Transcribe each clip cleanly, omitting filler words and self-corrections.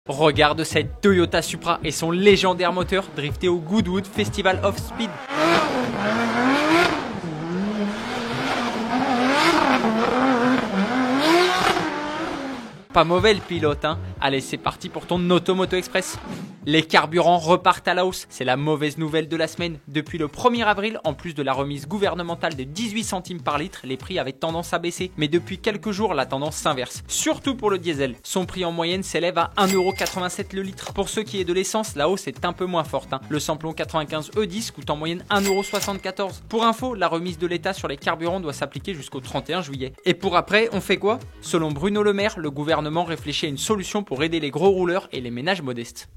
Regarde cette Toyota Supra et son légendaire moteur drifter au Goodwood Festival of Speed. Pas mauvais le pilote, hein. Allez, c'est parti pour ton Automoto Express. Les carburants repartent à la hausse, c'est la mauvaise nouvelle de la semaine. Depuis le 1er avril, en plus de la remise gouvernementale de 18 centimes par litre, les prix avaient tendance à baisser. Mais depuis quelques jours, la tendance s'inverse. Surtout pour le diesel. Son prix en moyenne s'élève à 1,87€ le litre. Pour ce qui est de l'essence, la hausse est un peu moins forte, hein. Le samplon 95 E10 coûte en moyenne 1,74€. Pour info, la remise de l'État sur les carburants doit s'appliquer jusqu'au 31 juillet. Et pour après, on fait quoi? Selon Bruno Le Maire, le gouvernement réfléchit à une solution pour aider les gros rouleurs et les ménages modestes.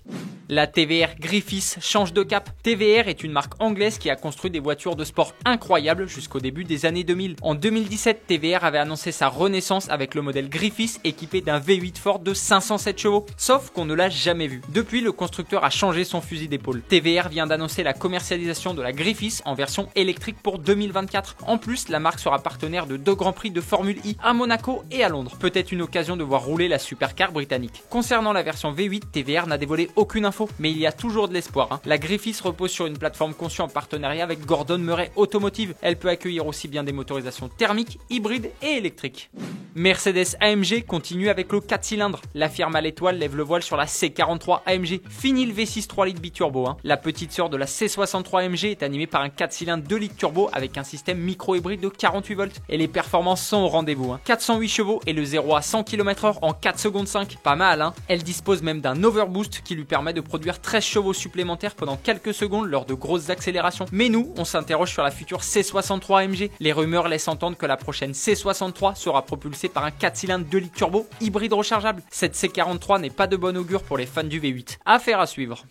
La TVR Griffiths change de cap. TVR est une marque anglaise qui a construit des voitures de sport incroyables jusqu'au début des années 2000. En 2017, TVR avait annoncé sa renaissance avec le modèle Griffiths équipé d'un V8 Ford de 507 chevaux. Sauf qu'on ne l'a jamais vu. Depuis, le constructeur a changé son fusil d'épaule. TVR vient d'annoncer la commercialisation de la Griffiths en version électrique pour 2024. En plus, la marque sera partenaire de 2 grands prix de Formule I à Monaco et à Londres. Peut-être une occasion de voir rouler la supercar britannique. Concernant la version V8, TVR n'a dévoilé aucune info. Mais il y a toujours de l'espoir, hein. La Griffiths repose sur une plateforme conçue en partenariat avec Gordon Murray Automotive. Elle peut accueillir aussi bien des motorisations thermiques, hybrides et électriques. Mercedes AMG continue avec le 4 cylindres. La firme à l'étoile lève le voile sur la C43 AMG. Fini le V6 3 litres biturbo, hein. La petite sœur de la C63 AMG est animée par un 4 cylindres 2 litres turbo avec un système micro-hybride de 48 volts. Et les performances sont au rendez-vous, hein. 408 chevaux et le 0 à 100 km/h en 4 secondes 5. Pas mal, hein. Elle dispose même d'un overboost qui lui permet de produire 13 chevaux supplémentaires pendant quelques secondes lors de grosses accélérations. Mais nous, on s'interroge sur la future C63 AMG. Les rumeurs laissent entendre que la prochaine C63 sera propulsée par un 4 cylindres 2 litres turbo hybride rechargeable. Cette C43 n'est pas de bon augure pour les fans du V8. Affaire à suivre.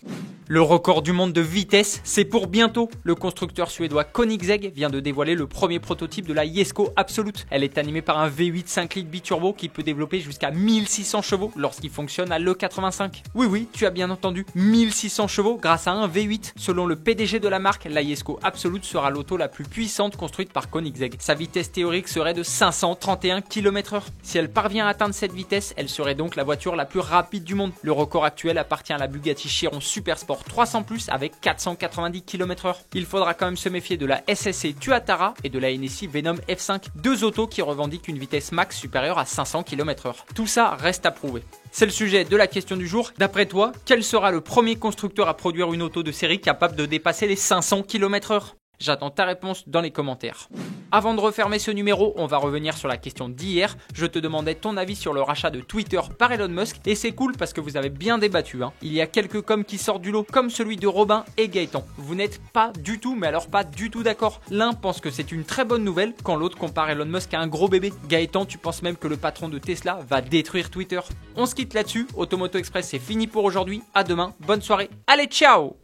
Le record du monde de vitesse, c'est pour bientôt. Le constructeur suédois Koenigsegg vient de dévoiler le premier prototype de la Jesko Absolute. Elle est animée par un V8 5 litres biturbo qui peut développer jusqu'à 1600 chevaux lorsqu'il fonctionne à l'E85. Oui, tu as bien entendu, 1600 chevaux grâce à un V8. Selon le PDG de la marque, la Jesko Absolute sera l'auto la plus puissante construite par Koenigsegg. Sa vitesse théorique serait de 531 km/h. Si elle parvient à atteindre cette vitesse, elle serait donc la voiture la plus rapide du monde. Le record actuel appartient à la Bugatti Chiron Super Sport 300+ avec 490 km/h. Il faudra quand même se méfier de la SSC Tuatara et de la NSI Venom F5, 2 autos qui revendiquent une vitesse max supérieure à 500 km/h. Tout ça reste à prouver. C'est le sujet de la question du jour. D'après toi, quel sera le premier constructeur à produire une auto de série capable de dépasser les 500 km/h? J'attends ta réponse dans les commentaires. Avant de refermer ce numéro, on va revenir sur la question d'hier. Je te demandais ton avis sur le rachat de Twitter par Elon Musk et c'est cool parce que vous avez bien débattu, hein. Il y a quelques coms qui sortent du lot, comme celui de Robin et Gaëtan. Vous n'êtes pas du tout, mais alors pas du tout d'accord. L'un pense que c'est une très bonne nouvelle quand l'autre compare Elon Musk à un gros bébé. Gaëtan, tu penses même que le patron de Tesla va détruire Twitter. On se quitte là-dessus. Automoto Express, c'est fini pour aujourd'hui. À demain, bonne soirée. Allez, ciao!